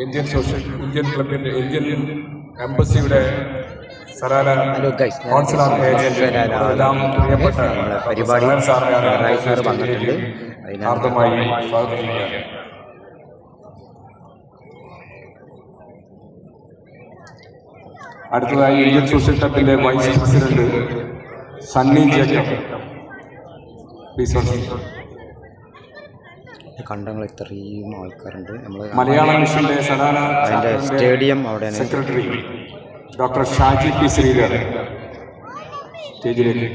Indian ക്ലബിൻ്റെ Indian എംബസിയുടെ Salalah consular agent എല്ലാം പ്രിയപ്പെട്ട പരിപാടി സാർ വന്നിട്ടുണ്ട്. ഹാർദമായി സ്വാഗതം ചെയ്യുകയാണ്. അടുത്തതായി ഇന്ത്യൻ സോഷ്യൽ ക്ലബിന്റെ വൈസ് പ്രസിഡന്റ് സണ്ണി ജേക്കബ്. കണ്ടങ്ങൾ ഇത്രയും ആൾക്കാരുണ്ട്. മലയാളം മിഷന്റെ സലാല സ്റ്റേഡിയം അവിടെ secretary doctor Shaji P Sreedhar സ്റ്റേജിലേക്ക്.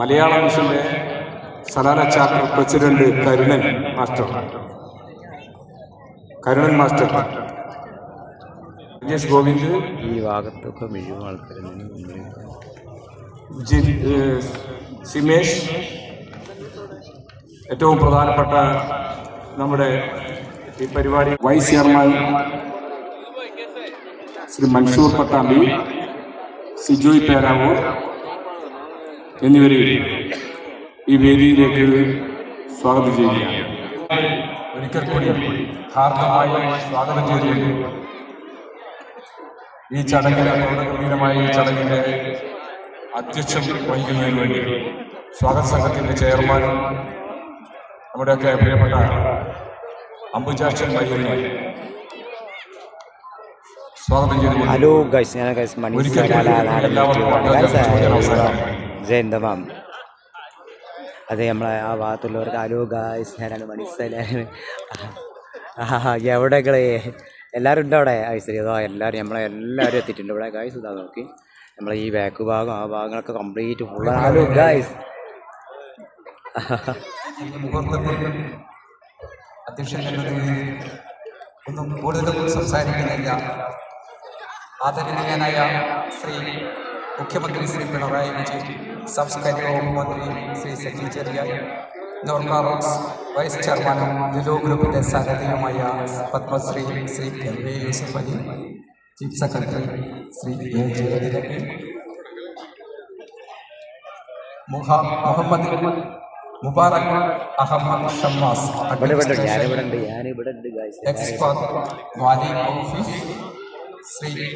മലയാളം മിഷന്റെ Salalah chapter president Karunan master Vijesh Govind. ഈ ഭാഗത്തൊക്കെ മുഴുവൻ ആൾക്കാരുണ്ട്. സിമേഷ്, ഏറ്റവും പ്രധാനപ്പെട്ട നമ്മുടെ ഈ പരിപാടി വൈസ് ചെയർമാൻ ശ്രീ മൻസൂർ പട്ടാമ്പി, സിജോയ് പേരാവൂർ എന്നിവരെ ഈ വേദിയിലേക്ക് സ്വാഗതം ചെയ്യുകയാണ്. ഒരിക്കൽ കൂടി ഹാർദമായി സ്വാഗതം ചെയ്തുകൊണ്ട് ഈ ചടങ്ങിന് ഗംഭീരമായ ഈ ചടങ്ങിന്റെ അധ്യക്ഷം വഹിക്കുന്നതിന് വേണ്ടി സ്വാഗത സംഘത്തിന്റെ ചെയർമാനും നമ്മുടെയൊക്കെ പ്രിയപ്പെട്ട അംബുജാക്ഷൻ വൈകുന്നു സ്വാഗതം ചെയ്തു. ഹലോ ഗൈസ്, ഞാൻ ജയന്തമാം. അതെ, നമ്മളെ ആ ഭാഗത്തുള്ളവർക്ക് ഹലോ ഗൈസ്, ഞാനാണ് മനസ്സിലായാണ്. എവിടെകളെ എല്ലാവരും ഉണ്ട് അവിടെ? ശരി, അതോ എല്ലാവരും നമ്മളെല്ലാവരും എത്തിയിട്ടുണ്ട് ഇവിടെ ഗൈസ്. ഇതാ നോക്കി, നമ്മളെ ഈ ബാക്ക് ഭാഗം ആ ഭാഗങ്ങളൊക്കെ കംപ്ലീറ്റ് ഫുള്ളാണ്. Hello guys. അധ്യക്ഷൻ ഒന്നും കൂടുതലൊന്നും സംസാരിക്കുന്നില്ല. ആദരണീയനായ ശ്രീ മുഖ്യമന്ത്രി ശ്രീ പിണറായി വിജയൻ, സാംസ്കാരിക വകുപ്പ് മന്ത്രി ശ്രീ സജി ചെറിയാൻ, നോർക്ക റോക്സ് വൈസ് ചെയർമാനും ലുലു ഗ്രൂപ്പിൻ്റെ സാരഥിയുമായ Padmashri Shri MV Yusuf Ali, chief secretary Shri A Jayathilakan, Muhammad Mubarak Ahmed Shammas, expert valley office Shri